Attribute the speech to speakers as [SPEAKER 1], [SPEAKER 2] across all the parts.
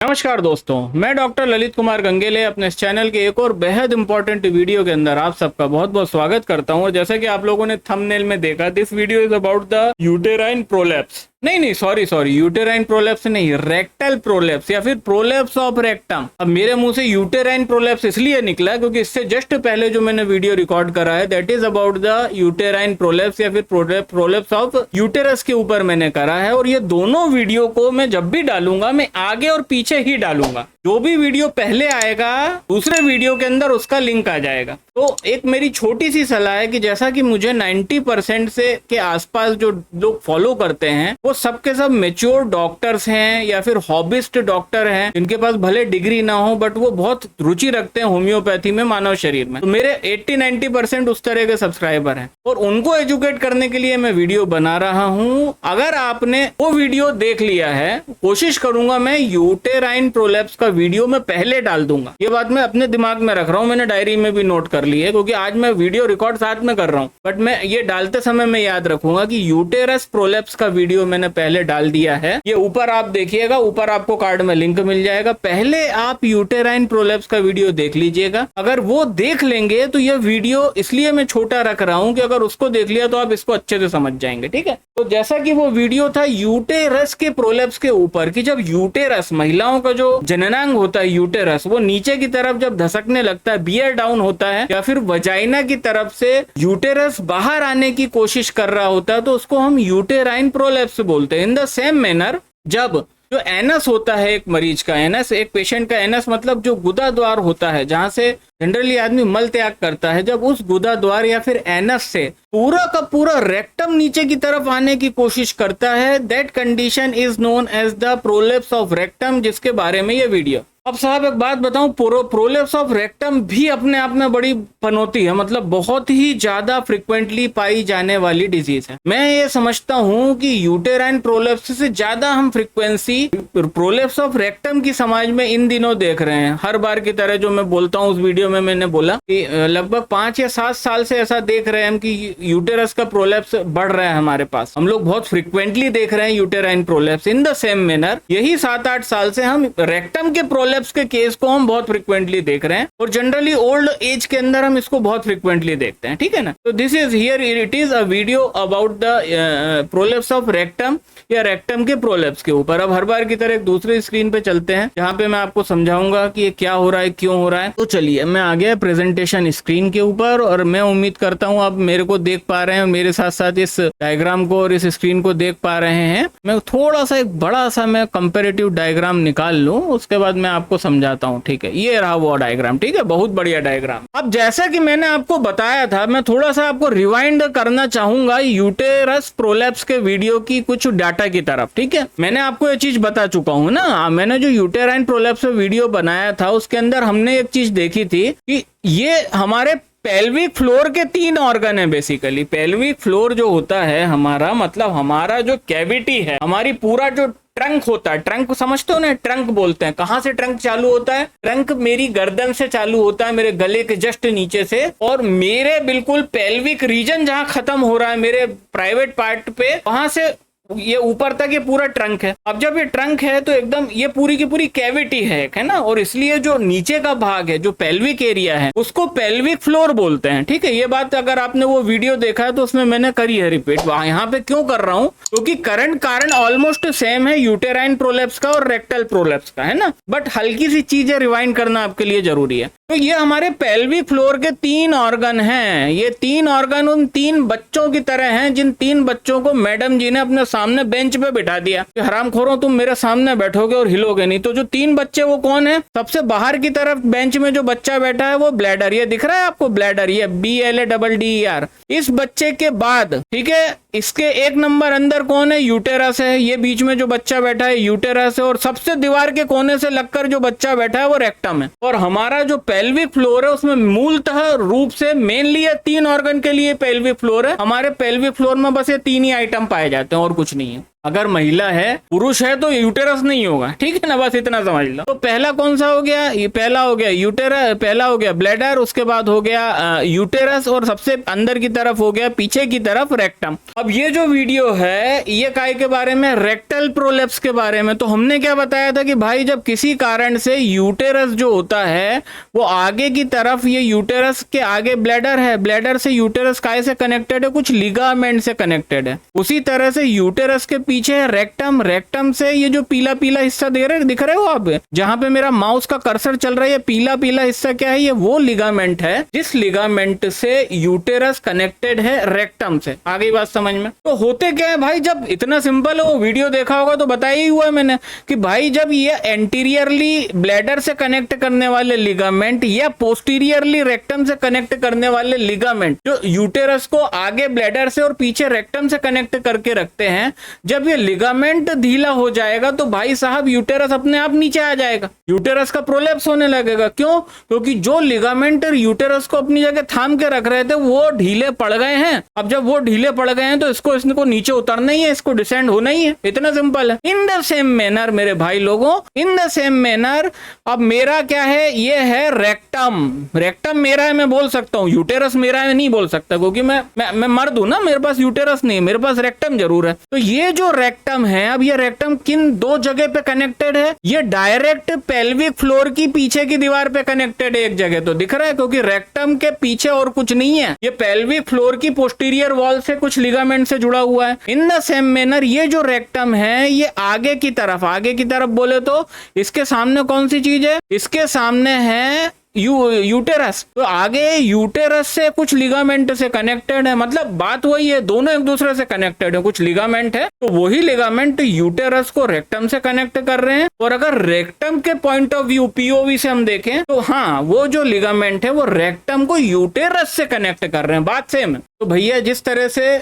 [SPEAKER 1] नमस्कार दोस्तों, मैं डॉक्टर ललित कुमार गंगेले अपने इस चैनल के एक और बेहद इंपॉर्टेंट वीडियो के अंदर आप सबका बहुत बहुत स्वागत करता हूं। और जैसे कि आप लोगों ने थंबनेल में देखा, this video is about the uterine prolapse. नहीं, सॉरी, यूटेराइन प्रोलैप्स नहीं, रेक्टल प्रोलैप्स या फिर प्रोलैप्स ऑफ रेक्टम। अब मेरे मुंह से यूटेराइन प्रोलैप्स इसलिए निकला क्योंकि इससे जस्ट पहले जो मैंने वीडियो रिकॉर्ड करा है that is about the uterine prolapse या फिर प्रोलैप्स ऑफ यूटेरस के ऊपर मैंने करा है। और ये दोनों वीडियो को मैं जब भी डालूंगा मैं आगे और पीछे ही डालूंगा। जो भी वीडियो पहले आएगा दूसरे वीडियो के अंदर उसका लिंक आ जाएगा। तो एक मेरी छोटी सी सलाह है कि जैसा कि मुझे 90% से के आसपास जो लोग फॉलो करते हैं वो सबके सब मेच्योर डॉक्टर्स हैं या फिर हॉबिस्ट डॉक्टर हैं, जिनके पास भले डिग्री ना हो बट वो बहुत रुचि रखते हैं होम्योपैथी में, मानव शरीर में। तो मेरे 80-90% उस तरह के सब्सक्राइबर हैं और उनको एजुकेट करने के लिए मैं वीडियो बना रहा हूं। अगर आपने वो वीडियो देख लिया है, कोशिश करूंगा मैं यूटेराइन प्रोलैप्स का वीडियो मैं पहले डाल दूंगा। ये बात मैं अपने दिमाग में रख रहा हूं, मैंने डायरी में भी नोट कर ली है क्योंकि आज मैं वीडियो रिकॉर्ड साथ में कर रहा हूं। बट मैं ये डालते समय मैं याद रखूंगा कि यूटेरस प्रोलैप्स का वीडियो मैंने पहले डाल दिया है। ये ऊपर आप देखिएगा, ऊपर आपको कार्ड में लिंक मिल जाएगा। पहले आप यूटेराइन प्रोलैप्स का वीडियो देख लीजिएगा। अगर वो देख लेंगे तो यह वीडियो इसलिए मैं छोटा रख रहा हूं कि अगर उसको देख लिया तो आप इसको अच्छे से समझ जाएंगे। ठीक है, तो जैसा कि वो वीडियो था यूटेरस के प्रोलैप्स के ऊपर कि जब यूटेरस, महिलाओं का जो जननांग होता है यूटेरस, वो नीचे की तरफ जब धसकने लगता है, बियर डाउन होता है या फिर वजाइना की तरफ से यूटेरस बाहर आने की कोशिश कर रहा होता है, तो उसको हम यूटेराइन प्रोलैप्स बोलते हैं। इन द सेम मैनर जब जो एनस होता है एक मरीज का, एनस एक पेशेंट का, एनस मतलब जो गुदा द्वार होता है जहां से जनरली आदमी मल त्याग करता है, जब उस गुदा द्वार या फिर एनस से पूरा का पूरा रेक्टम नीचे की तरफ आने की कोशिश करता है, that condition is known as the prolapse of rectum, जिसके बारे में ये वीडियो। अब साहब एक बात बताऊं, प्रोलैप्स ऑफ रेक्टम भी अपने आप में बड़ी पनौती है, मतलब बहुत ही ज्यादा फ्रिक्वेंटली पाई जाने वाली डिजीज है। मैं ये समझता हूं कि यूटेराइन प्रोलैप्स से ज्यादा हम फ्रिक्वेंसी प्रोलैप्स ऑफ रेक्टम की समाज में इन दिनों देख रहे हैं। हर बार की तरह जो मैं बोलता हूं उस वीडियो में मैंने बोला कि लगभग 5 या 7 साल से ऐसा देख रहे हैं हम कि यूटेरस का प्रोलैप्स बढ़ रहा है हमारे पास। हम लोग बहुत फ्रिक्वेंटली देख रहे हैं uterine prolapse. In the same manner यही 7-8 साल से हम रेक्टम के प्रोलैप्स के केस को हम बहुत फ्रिक्वेंटली देख रहे हैं और जनरली ओल्ड एज के अंदर हम इसको बहुत फ्रिक्वेंटली देखते हैं। ठीक है ना, तो this is here it is a video about the prolapse of rectum या रेक्टम के प्रोलैप्स के ऊपर। अब हर बार की तरह एक दूसरी स्क्रीन पे चलते हैं जहां पे मैं आपको समझाऊंगा कि ये क्या हो रहा है, क्यों हो रहा है। तो चलिए, मैं आ गया प्रेजेंटेशन स्क्रीन के ऊपर और मैं उम्मीद करता हूं आप मेरे को देख पा रहे हैं, मेरे साथ साथ इस डायग्राम को और इस स्क्रीन को देख पा रहे हैं। मैं थोड़ा सा एक बड़ा सा मैं कंपेरेटिव डायग्राम निकाल लूं, उसके बाद मैं आपको समझाता हूं। ठीक है, ये रहा वो डायग्राम। ठीक है, बहुत बढ़िया डायग्राम। अब जैसा कि मैंने आपको बताया था, मैं थोड़ा सा आपको रिवाइंड करना चाहूंगा यूटेरस प्रोलैप्स के वीडियो की कुछ डाटा की तरफ। ठीक है, मैंने आपको ये चीज बता चुका हूं ना। मैंने जो यूटेराइन प्रोलैप्स पे वीडियो बनाया था उसके अंदर हमने एक चीज देखी थी कि ये हमारे पेल्विक फ्लोर के 3 ऑर्गन है। बेसिकली पेल्विक फ्लोर जो होता है हमारा, मतलब हमारा जो कैविटी है, हमारी पूरा जो ट्रंक होता है, ट्रंक समझते हो ना, ट्रंक बोलते हैं। कहां से ट्रंक चालू होता है? ट्रंक मेरी गर्दन से चालू होता है, मेरे गले के जस्ट नीचे से, और मेरे बिल्कुल पेल्विक रीजन जहां खत्म हो रहा है मेरे प्राइवेट पार्ट पे, वहां से ये ऊपर तक ये पूरा ट्रंक है। अब जब ये ट्रंक है तो एकदम ये पूरी की पूरी कैविटी है ना, और इसलिए जो नीचे का भाग है, जो पेल्विक एरिया है, उसको पेल्विक फ्लोर बोलते हैं। ठीक है, ये बात अगर आपने वो वीडियो देखा है तो उसमें मैंने करी है रिपीट। यहाँ पे क्यों कर रहा हूँ? क्योंकि करंट कारण ऑलमोस्ट सेम है यूटेराइन प्रोलैप्स का और रेक्टल प्रोलैप्स का, है ना, बट हल्की सी चीजें रिवाइंड करना आपके लिए जरूरी है। तो ये हमारे पेल्विक फ्लोर के 3 ऑर्गन हैं। ये 3 ऑर्गन उन 3 बच्चों की तरह हैं जिन 3 बच्चों को मैडम जी ने अपने सामने बेंच पे बिठा दिया कि हरामखोरों तुम मेरे सामने बैठोगे और हिलोगे नहीं। तो जो 3 बच्चे वो कौन है? सबसे बाहर की तरफ बेंच में जो बच्चा बैठा है वो ब्लैडर, ये दिख रहा है आपको, ब्लैडर, ये BLADDER। इस बच्चे के बाद, ठीक है, इसके 1 नंबर अंदर कौन है? यूटेरस है। ये बीच में जो बच्चा बैठा है यूटेरस है, और सबसे दीवार के कोने से लगकर जो बच्चा बैठा है वो रेक्टम है। और हमारा जो पेल्विक फ्लोर है उसमें मूलतः रूप से मेनली ये 3 ऑर्गन के लिए पेल्विक फ्लोर है। हमारे पेल्विक फ्लोर में बस ये 3 ही आइटम पाए जाते हैं और कुछ नहीं है। अगर महिला है, पुरुष है तो यूटेरस नहीं होगा, ठीक है ना, बस इतना समझ लो। तो पहला कौन सा हो गया, ये पहला हो गया यूटेरस, पहला हो गया ब्लैडर, उसके बाद हो गया यूटेरस, और सबसे अंदर की तरफ हो गया पीछे की तरफ रेक्टम। अब ये जो वीडियो है ये काय के बारे में, रेक्टल प्रोलेप्स के बारे में। तो हमने क्या बताया था कि भाई जब किसी कारण से यूटेरस जो होता है वो आगे की तरफ, ये यूटेरस के आगे ब्लैडर है, ब्लैडर से यूटेरस काय से कनेक्टेड है, कुछ लिगामेंट से कनेक्टेड है। उसी तरह से यूटेरस के पीछे है रेक्टम, रेक्टम से ये जो पीला पीला हिस्सा दिख रहे हो आप, जहां पे मेरा माउस का कर्सर चल रहा है, पीला पीला हिस्सा क्या है, ये वो लिगामेंट है जिस लिगामेंट से यूटेरस कनेक्टेड है रेक्टम से। आगे बात समझ में? तो होते क्या है भाई, जब इतना सिंपल हो, वीडियो देखा होगा तो बताया ही हुआ है मैंने कि भाई जब ये एंटीरियरली ब्लैडर से कनेक्ट करने वाले लिगामेंट या पोस्टीरियरली रेक्टम से कनेक्ट करने वाले लिगामेंट जो यूटेरस को आगे ब्लैडर से और पीछे रेक्टम से कनेक्ट करके रखते हैं, जब ये लिगामेंट ढीला हो जाएगा तो भाई साहब यूटेरस अपने आप नीचे आ जाएगा, यूटेरस का प्रोलेप्स होने लगेगा। क्यों? क्योंकि जो लिगामेंट यूटेरस को अपनी जगह थाम के रख रहे थे वो ढीले पड़ गए हैं। अब जब वो ढीले पड़ गए हैं तो इसको नीचे उतरना ही है, इसको डिसेंड होना ही है, इतना सिंपल है। इन द सेम मैनर मेरे भाई लोगों, इन द सेम मैनर, अब मेरा क्या है, ये है रेक्टम। रेक्टम मेरा है, मैं बोल सकता हूँ, यूटेरस मेरा है नहीं बोल सकता, क्योंकि मैं मर्द हूं ना, मेरे पास यूटेरस नहीं है, मेरे पास रेक्टम जरूर है। तो ये जो रेक्टम है, अब ये रेक्टम किन दो जगह पे कनेक्टेड है, ये डायरेक्ट पेल्विक फ्लोर की पीछे की दीवार पे कनेक्टेड है। एक जगह तो दिख रहा है, क्योंकि रेक्टम के पीछे और कुछ नहीं है, ये पेल्विक फ्लोर की पोस्टीरियर वॉल से कुछ लिगामेंट से जुड़ा हुआ है। इन द सेम मैनर ये जो रेक्टम है ये आगे की तरफ बोले तो इसके सामने कौन सी चीज है, इसके सामने है यूटेरस। तो आगे यूटेरस से कुछ लिगामेंट से कनेक्टेड है, मतलब बात वही है, दोनों एक दूसरे से कनेक्टेड है, कुछ लिगामेंट है, तो वही लिगामेंट यूटेरस को रेक्टम से कनेक्ट कर रहे हैं। और अगर रेक्टम के पॉइंट ऑफ व्यू, पीओवी से हम देखें तो हाँ, वो जो लिगामेंट है वो रेक्टम को यूटेरस से कनेक्ट कर रहे हैं, बात सेम है। तो भैया जिस तरह से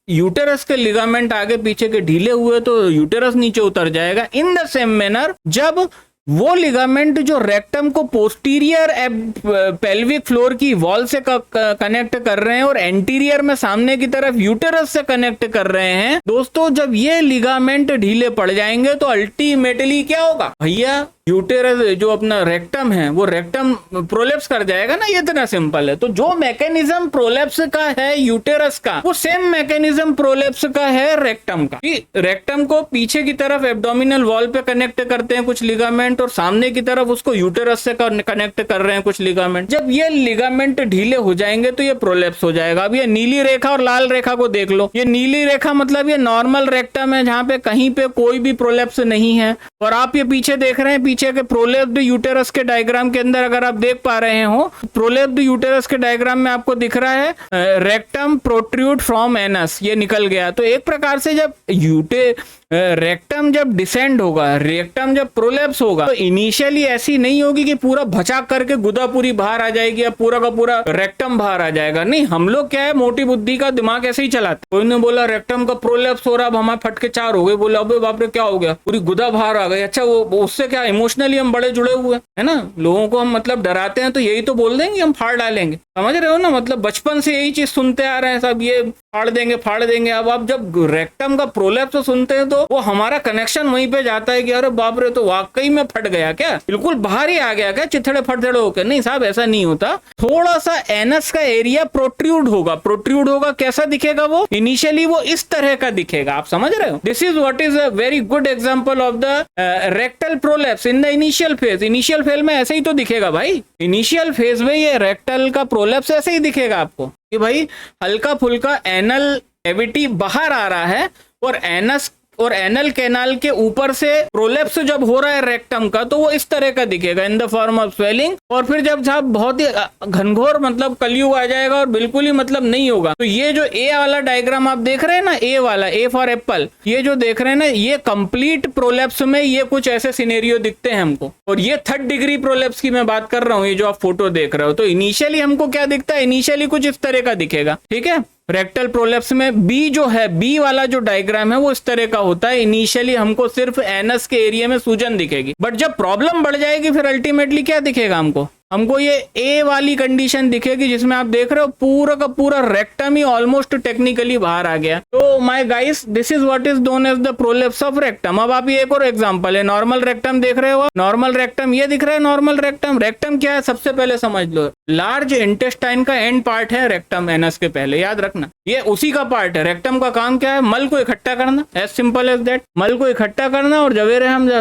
[SPEAKER 1] यूटेरस के लिगामेंट आगे पीछे के ढीले हुए तो यूटेरस नीचे उतर जाएगा, इन द सेम मैनर जब वो लिगामेंट जो रेक्टम को पोस्टीरियर पेल्विक फ्लोर की वॉल से कनेक्ट कर रहे हैं और एंटीरियर में सामने की तरफ यूटेरस से कनेक्ट कर रहे हैं, दोस्तों जब ये लिगामेंट ढीले पड़ जाएंगे तो अल्टीमेटली क्या होगा भैया, यूटेरस जो अपना रेक्टम है वो रेक्टम प्रोलेप्स कर जाएगा ना, ये इतना सिंपल है। तो जो मैकेनिज्म प्रोलेप्स का है यूटेरस का, वो सेम मैकेनिज्म प्रोलेप्स का है रेक्टम का। रेक्टम को पीछे की तरफ एब्डोमिनल वॉल पे कनेक्ट करते हैं कुछ लिगामेंट और सामने की तरफ उसको यूटेरस से कनेक्ट कर रहे हैं कुछ लिगामेंट। जब ये लिगामेंट ढीले हो जाएंगे तो ये प्रोलेप्स हो जाएगा। अब ये नीली रेखा और लाल रेखा को देख लो, ये नीली रेखा मतलब ये नॉर्मल रेक्टम है जहां पे कहीं पे कोई भी प्रोलेप्स नहीं है, और आप ये पीछे देख रहे हैं, पीछे के प्रोलेप्स्ड यूटेरस के डायग्राम के अंदर अगर आप देख पा रहे हो, प्रोलेप्स्ड यूटेरस के डायग्राम में आपको दिख रहा है रेक्टम प्रोट्रूड फ्रॉम एनस, ये निकल गया। तो एक प्रकार से जब रेक्टम जब डिसेंड होगा, रेक्टम जब प्रोलेप्स होगा, तो इनिशियली ऐसी नहीं होगी कि पूरा भचाक करके गुदा पूरी बाहर आ जाएगी या पूरा का पूरा रेक्टम बाहर आ जाएगा। नहीं, हम लोग क्या है, मोटी बुद्धि का दिमाग ऐसे ही चलाते। कोई ने बोला रेक्टम का प्रोलेप्स हो रहा, अब हमारे फटके 4 हो गए, बोला अबे बाप रे क्या हो गया, पूरी गुदा बाहर आ गई। अच्छा, वो उससे क्या, इमोशनली हम बड़े जुड़े हुए है ना, लोगों को हम मतलब डराते हैं तो यही तो बोल देंगे हम फाड़ डालेंगे, समझ रहे हो ना, मतलब बचपन से यही चीज सुनते आ रहे हैं सब, ये फाड़ देंगे। अब आप जब रेक्टम का प्रोलेप्स सुनते हैं तो वो हमारा कनेक्शन वहीं पे जाता है कि अरे बाप रे, तो वाकई में फट गया क्या, बिल्कुल बाहर ही आ गया क्या, चिथड़े फटड़े होकर। नहीं साहब, ऐसा नहीं होता। थोड़ा सा एनस का एरिया प्रोट्रूड होगा। कैसा दिखेगा वो, इनिशियली वो इस तरह का दिखेगा, आप समझ रहे हो। This is what is a very good example of the rectal prolapse in the initial phase. Initial phase में ऐसे ही तो दिखेगा भाई, इनिशियल फेज में ये रेक्टल का प्रोलेप्स ऐसे ही दिखेगा आपको कि भाई हल्का फुल्का एनल कैविटी बाहर आ रहा है और एनस और एनल कैनाल के ऊपर से प्रोलेप्स जब हो रहा है रेक्टम का, तो वो इस तरह का दिखेगा in the form of swelling. और फिर जब साहब बहुत ही घनघोर मतलब कलयुग आ जाएगा और बिल्कुल ही मतलब नहीं होगा, तो ये जो ए वाला डायग्राम आप देख रहे हैं ना, ए वाला, ए फॉर एप्पल, ये जो देख रहे हैं ना, ये कंप्लीट प्रोलेप्स में ये कुछ ऐसे सिनेरियो दिखते हैं हमको। और ये 3rd डिग्री प्रोलेप्स की मैं बात कर रहा हूँ, ये जो आप फोटो देख रहे हो। तो इनिशियली हमको क्या दिखता है, इनिशियली कुछ इस तरह का दिखेगा, ठीक है। रेक्टल प्रोलेप्स में बी जो है, बी वाला जो डायग्राम है वो इस तरह का होता है। इनिशियली हमको सिर्फ एनस के एरिया में सूजन दिखेगी, बट जब प्रॉब्लम बढ़ जाएगी फिर अल्टीमेटली क्या दिखेगा हमको, हमको ये ए वाली कंडीशन दिखेगी जिसमें आप देख रहे हो पूरा का पूरा रेक्टम ही ऑलमोस्ट टेक्निकली बाहर आ गया। तो my guys this is what is known as the prolapse of rectum. अब आप ये एक और एग्जांपल है, नॉर्मल रेक्टम देख रहे हो, नॉर्मल रेक्टम ये दिख रहा है, नॉर्मल रेक्टम। रेक्टम क्या है सबसे पहले समझ लो, लार्ज इंटेस्टाइन का एंड पार्ट है रेक्टम, एनस के पहले, याद रखना ये उसी का पार्ट है। रेक्टम का काम क्या है, मल को इकट्ठा करना, एज सिंपल एज दैट, मल को इकट्ठा करना। और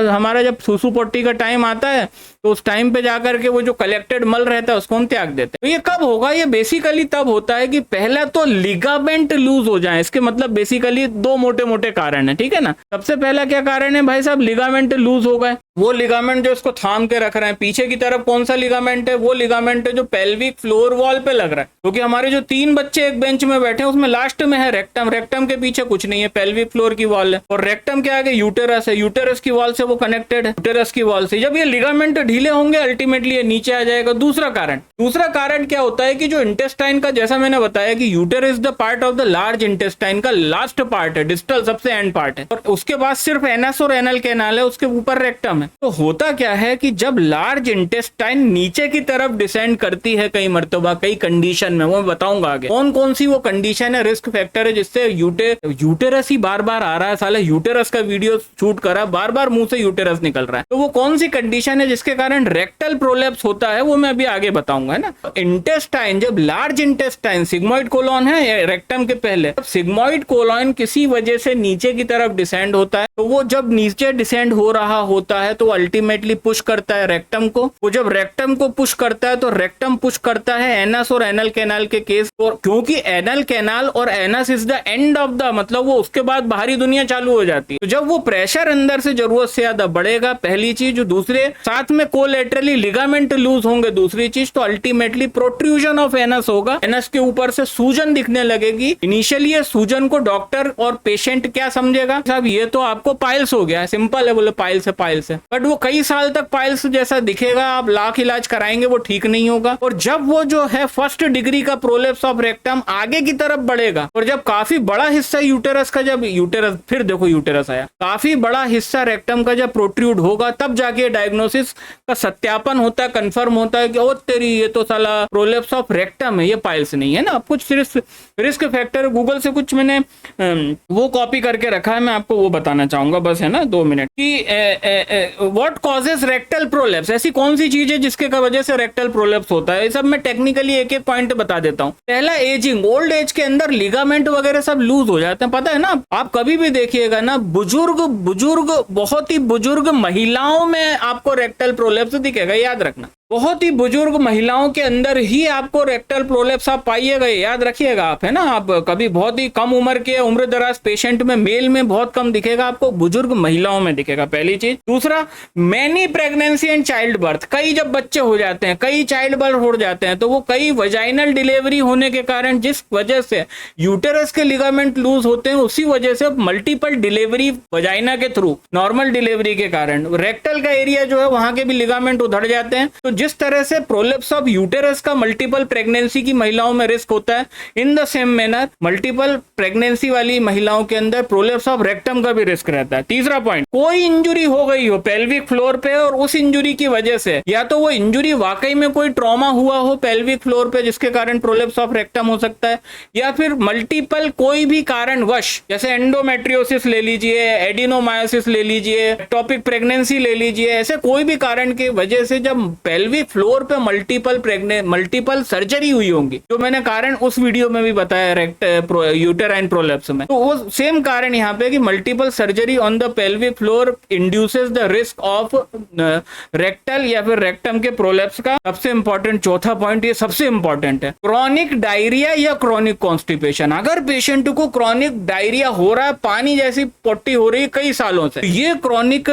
[SPEAKER 1] हमारा जब सुसु पोटी का टाइम आता है तो उस टाइम पे जाकर के वो जो कलेक्टेड मल रहता है उसको हम त्याग देते हैं। तो ये कब होगा, ये बेसिकली तब होता है कि पहला तो लिगामेंट लूज हो जाए। इसके मतलब बेसिकली दो मोटे मोटे कारण है, ठीक है ना। सबसे पहला क्या कारण है भाई साहब, लिगामेंट लूज हो गए। वो लिगामेंट जो इसको थाम के रख रहे हैं, पीछे की तरफ कौन सा लिगामेंट है, वो लिगामेंट है जो पेल्विक फ्लोर वॉल पे लग रहा है। क्योंकि हमारे जो 3 बच्चे एक बेंच में बैठे हैं उसमें लास्ट में है रेक्टम, रेक्टम के पीछे कुछ नहीं है, पेल्विक फ्लोर की वॉल है। और रेक्टम के आगे यूटेरस है, यूटेरस की वॉल से वो कनेक्टेड है, यूटेरस की वॉल से। जब ये लिगामेंट ढीले होंगे अल्टीमेटली ये नीचे आ जाएगा। दूसरा कारण क्या होता है कि जो इंटेस्टाइन का, जैसा मैंने बताया कि uterus the part of the large intestine का लास्ट पार्ट है, डिस्टल सबसे एंड पार्ट है, और उसके बाद सिर्फ एनस और एनल कैनाल है, उसके ऊपर रेक्टम है। तो होता क्या है कि जब लार्ज इंटेस्टाइन नीचे की तरफ डिसेंड करती है कई मर्तबा, कई कंडीशन में, वो मैं बताऊंगा आगे कौन कौन सी वो कंडीशन है, रिस्क फैक्टर है जिससे यूटेरस ही बार बार आ रहा है। साले यूटेरस का वीडियो शूट करा, बार बार मुंह से यूटेरस निकल रहा है। तो वो कौन सी कंडीशन है जिसके कारण रेक्टल प्रोलेप्स होता है, वो मैं अभी आगे बताऊंगा, है ना। इंटेस्टाइन, जब लार्ज इंटेस्टाइन सिग्मोइड कोलोन है रेक्टम के पहले, सिग्मोइड कोलोन किसी वजह से नीचे की तरफ डिसेंड होता है, तो वो जब नीचे डिसेंड हो रहा होता है तो अल्टीमेटली पुश करता है रेक्टम को। वो जब रेक्टम को पुश करता है तो रेक्टम पुश करता है एनस और एनल कैनाल के केस, और क्योंकि एनल कैनाल और anus is the end of the, मतलब वो उसके बाद बाहरी दुनिया चालू हो जाती है। तो जब वो प्रेशर अंदर से जरूरत से ज्यादा बढ़ेगा, पहली चीज, जो दूसरे साथ में कोलेटरली लिगामेंट लूज होंगे, दूसरी चीज, तो अल्टीमेटली प्रोट्रूजन ऑफ एनस होगा, एनस के ऊपर से सूजन दिखने लगेगी। इनिशियली ये सूजन को डॉक्टर और पेशेंट क्या समझेगा, साहब ये तो आपको पाइल्स हो गया है, सिंपल है, बोले पाइल्स है। बट वो कई साल तक पाइल्स जैसा दिखेगा, आप लाख इलाज कराएंगे वो ठीक नहीं होगा। और जब वो जो है फर्स्ट डिग्री का प्रोलेप्स ऑफ रेक्टम आगे की तरफ बढ़ेगा, और जब काफी बड़ा हिस्सा यूटेरस का, जब यूटेरस, फिर देखो यूटेरस आया, काफी बड़ा हिस्सा रेक्टम का जब प्रोट्रूड होगा, तब जाके डायग्नोसिस का सत्यापन होता है, कंफर्म होता है कि ओ तेरी ये तो साला प्रोलेप्स ऑफ रेक्टम है, ये पाइल्स नहीं है ना। अब कुछ रिस्क फैक्टर गूगल से कुछ मैंने वो कॉपी करके रखा है, मैं आपको वो बताना चाहूंगा बस, है ना, 2 मिनट कि व्हाट कॉजेस रेक्टल प्रोलेप्स, ऐसी कौन सी चीज है जिसके वजह से रेक्टल प्रोलेप्स होता है। ये सब मैं टेक्निकली एक एक पॉइंट बता देता हूँ। पहला, एजिंग, ओल्ड एज के अंदर लिगामेंट वगैरह सब लूज हो जाते हैं, पता है ना। आप कभी भी देखिएगा ना, बुजुर्ग बहुत ही बुजुर्ग महिलाओं में आपको रेक्टल प्रोलेप्स दिखेगा, याद रखना। बहुत ही बुजुर्ग महिलाओं के अंदर ही आपको रेक्टल प्रोलेप्स आप पाइएगा, याद रखिएगा आप, है ना। आप कभी बहुत ही कम उम्र के उम्र दराज पेशेंट में, मेल में बहुत कम दिखेगा, आपको बुजुर्ग महिलाओं में दिखेगा, पहली चीज। दूसरा, many pregnancy and child birth, कई जब बच्चे हो जाते हैं, कई चाइल्ड बर्थ हो जाते हैं, तो वो कई वजाइनल डिलीवरी होने के कारण, जिस वजह से यूटेरस के लिगामेंट लूज होते हैं, उसी वजह से मल्टीपल डिलीवरी वजाइना के थ्रू, नॉर्मल डिलीवरी के कारण रेक्टल का एरिया जो है वहां के भी लिगामेंट उधड़ जाते हैं। तो जिस तरह से प्रोलेप्स ऑफ यूटेरस का मल्टीपल प्रेगनेंसी की महिलाओं में रिस्क होता है, in the same manner multiple pregnancy वाली महिलाओं के अंदर प्रोलेप्स ऑफ रेक्टम का भी रिस्क रहता है। तीसरा पॉइंट, कोई इंजुरी हो गई हो पेल्विक फ्लोर पे, और उस इंजुरी की वजह से, या तो वो इंजुरी वाकई में कोई ट्रॉमा हुआ हो पेल्विक फ्लोर पे जिसके कारण प्रोलेप्स ऑफ रेक्टम हो सकता है, या फिर मल्टीपल कोई भी कारणवश, जैसे एंडोमेट्रियोसिस ले लीजिए, एडिनोमायोसिस ले लीजिए, टॉपिक प्रेगनेंसी ले लीजिए, ऐसे कोई भी कारण की वजह से जब पेल्विक फ्लोर पे मल्टीपल सर्जरी हुई होंगी, जो मैंने कारण उस वीडियो में भी बताया यूटेराइन प्रोलेप्स में, तो वो सेम कारण यहाँ पे कि multiple surgery on the pelvic floor induces the risk of rectal या फिर रेक्टम के प्रोलेप्स का। सबसे इंपॉर्टेंट चौथा पॉइंट, ये सबसे इंपॉर्टेंट है, क्रॉनिक डायरिया या क्रॉनिक कॉन्स्टिपेशन। अगर पेशेंट को क्रॉनिक डायरिया हो रहा है, पानी जैसी पोटी हो रही है कई सालों से, ये क्रॉनिक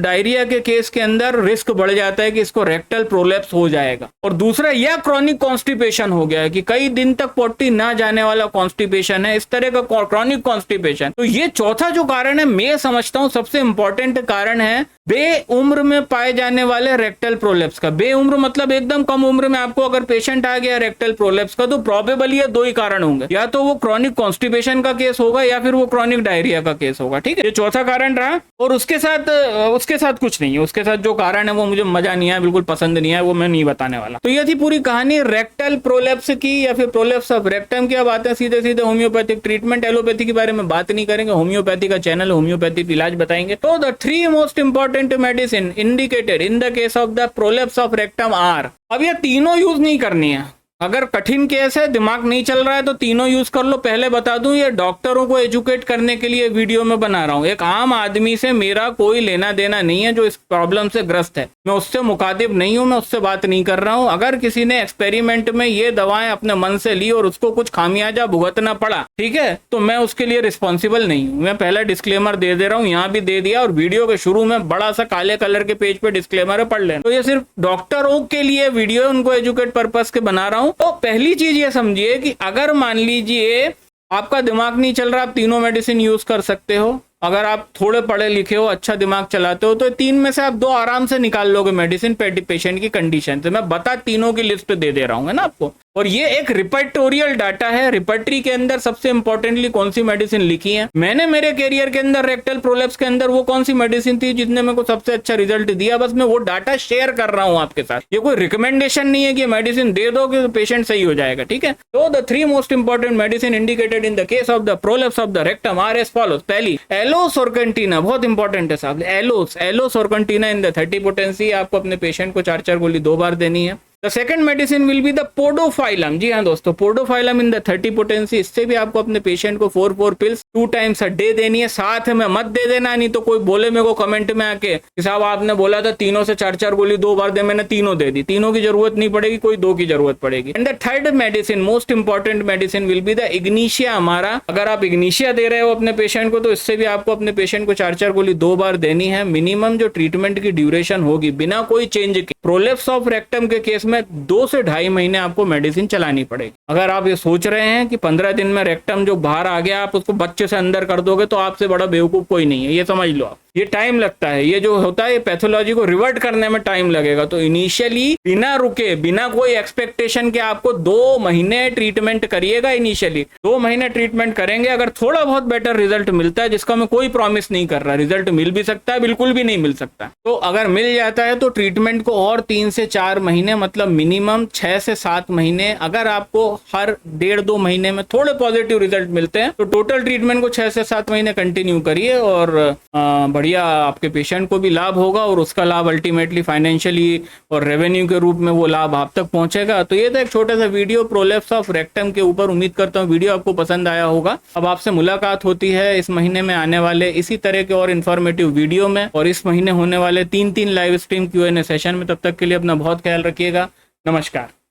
[SPEAKER 1] डायरिया के केस के अंदर रिस्क बढ़ जाता है कि इसको रेक्टल प्रोलेप्स हो जाएगा। और दूसरा, यह क्रॉनिक कॉन्स्टिपेशन हो गया है कि कई दिन तक पोटी ना जाने वाला कॉन्स्टिपेशन है, इस तरह का क्रॉनिक कॉन्स्टिपेशन। तो ये चौथा जो कारण है, मैं समझता हूं सबसे इंपॉर्टेंट कारण है बेउम्र में पाए जाने वाले रेक्टल प्रोलेप्स का, बेउम्र मतलब एकदम कम उम्र में आपको अगर पेशेंट आ गया रेक्टल प्रोलेप्स का, तो प्रोबेबली ये दो ही कारण होंगे, या तो वो क्रॉनिक कॉन्स्टिपेशन का केस होगा या फिर वो क्रॉनिक डायरिया का केस होगा। ठीक है, ये चौथा कारण रहा। और उसके साथ कुछ नहीं है, उसके साथ जो कारण है वो मुझे मजा नहीं आया, बिल्कुल पसंद नहीं आया, वो मैं नहीं बताने वाला। तो ये थी पूरी कहानी रेक्टल प्रोलेप्स की या फिर प्रोलेप्स ऑफ रेक्टम की। अब आते हैं सीधे सीधे होम्योपैथिक ट्रीटमेंट। एलोपैथी के बारे में बात नहीं करेंगे, होम्योपैथी का चैनल, होम्योपैथिक इलाज बताएंगे। तो the 3 most important medicine indicated in the case of the prolapse of rectum are. अब ये तीनों यूज नहीं करनी है, अगर कठिन केस है, दिमाग नहीं चल रहा है, तो तीनों यूज कर लो। पहले बता दूं, ये डॉक्टरों को एजुकेट करने के लिए वीडियो में बना रहा हूं। एक आम आदमी से मेरा कोई लेना देना नहीं है जो इस प्रॉब्लम से ग्रस्त है, मैं उससे मुखातिब नहीं हूं, मैं उससे बात नहीं कर रहा हूं। अगर किसी ने एक्सपेरिमेंट में ये दवाएं अपने मन से ली और उसको कुछ खामियाजा भुगतना पड़ा, ठीक है, तो मैं उसके लिए रिस्पॉन्सिबल नहीं हूं। मैं पहला डिस्क्लेमर दे दे रहा हूं, यहां भी दे दिया, और वीडियो के शुरू में बड़ा सा काले कलर के पेज पे डिस्क्लेमर है, पढ़ लेना। तो ये सिर्फ डॉक्टरों के लिए वीडियो, उनको एजुकेट पर्पस के बना रहा हूं। तो पहली चीज ये समझिए कि अगर मान लीजिए आपका दिमाग नहीं चल रहा, आप तीनों मेडिसिन यूज कर सकते हो। अगर आप थोड़े पढ़े लिखे हो, अच्छा दिमाग चलाते हो, तो 3 में से आप 2 आराम से निकाल लोगे मेडिसिन पेशेंट की कंडीशन से। मैं बता तीनों की लिस्ट दे दे रहा हूं, है ना आपको। और ये एक रिपर्टोरियल डाटा है, रिपर्टरी के अंदर सबसे इंपॉर्टेंटली कौन सी मेडिसिन लिखी है। मैंने मेरे कैरियर के अंदर रेक्टल प्रोलेप्स के अंदर वो कौन सी मेडिसिन थी जिसने मेरे को सबसे अच्छा रिजल्ट दिया, बस मैं वो डाटा शेयर कर रहा हूं आपके साथ। ये कोई रिकमेंडेशन नहीं है कि मेडिसिन दे दो कि पेशेंट सही हो जाएगा। ठीक है, तो the 3 most important medicine indicated in the case of the prolapse of the rectum are as follows. पहली एलोसोर्केंटिना, बहुत इंपॉर्टेंट है साहब, एलोसोर्केंटिना इन द 30 पोटेंसी। आपको अपने पेशेंट को 4 गोली 2 बार देनी है। The second medicine will be the podophyllum. जी हाँ दोस्तों, पोडोफाइलम इन द 30 पोटेंसी। इससे भी आपको अपने पेशेंट को 4 पिल्स 2 टाइम्स अ डे देनी है। साथ में मत दे देना, नहीं तो कोई बोले मेरे को कमेंट में आके कि साहब आपने बोला था तीनों से 4 गोली 2 बार दे, मैंने तीनों दे दी। तीनों की जरूरत नहीं पड़ेगी, कोई 2 की जरूरत पड़ेगी। And the third medicine, most important medicine will be the Ignatia अमारा। अगर आप इग्निशिया दे रहे हो अपने पेशेंट को, तो इससे भी आपको अपने पेशेंट को 4 गोली 2 बार देनी है। मिनिमम जो ट्रीटमेंट की ड्यूरेशन होगी बिना कोई चेंज के, प्रोलेप्स ऑफ रेक्टम के केस में 2 से 2.5 महीने आपको मेडिसिन चलानी पड़ेगी। अगर आप ये सोच रहे हैं कि 15 दिन में रेक्टम जो बाहर आ गया आप उसको बच्चे से अंदर कर दोगे, तो आपसे बड़ा बेवकूफ कोई नहीं है, ये समझ लो आप। ये टाइम लगता है, ये जो होता है ये पैथोलॉजी को रिवर्ट करने में टाइम लगेगा। तो इनिशियली बिना रुके, बिना कोई एक्सपेक्टेशन के आपको 2 महीने ट्रीटमेंट करिएगा। इनिशियली 2 महीने ट्रीटमेंट करेंगे। अगर थोड़ा बहुत बेटर रिजल्ट मिलता है, जिसका मैं कोई प्रॉमिस नहीं कर रहा, रिजल्ट मिल भी सकता है, बिल्कुल भी नहीं मिल सकता, तो अगर मिल जाता है तो ट्रीटमेंट को और 3 से 4 महीने, मतलब मिनिमम 6 से 7 महीने, अगर आपको हर 1.5-2 महीने में थोड़े पॉजिटिव रिजल्ट मिलते हैं, तो टोटल ट्रीटमेंट को 6 से 7 महीने कंटिन्यू करिए। और बढ़िया आपके पेशेंट को भी लाभ होगा, और उसका लाभ अल्टीमेटली फाइनेंशियली और रेवेन्यू के रूप में वो लाभ आप तक पहुंचेगा। तो ये था एक छोटा सा वीडियो प्रोलेप्स ऑफ रेक्टम के ऊपर। उम्मीद करता हूँ वीडियो आपको पसंद आया होगा। अब आपसे मुलाकात होती है इस महीने में आने वाले इसी तरह के और इन्फॉर्मेटिव वीडियो में, और इस महीने होने वाले 3 लाइव स्ट्रीम Q&A सेशन में। तब तक के लिए अपना बहुत ख्याल रखिएगा। नमस्कार।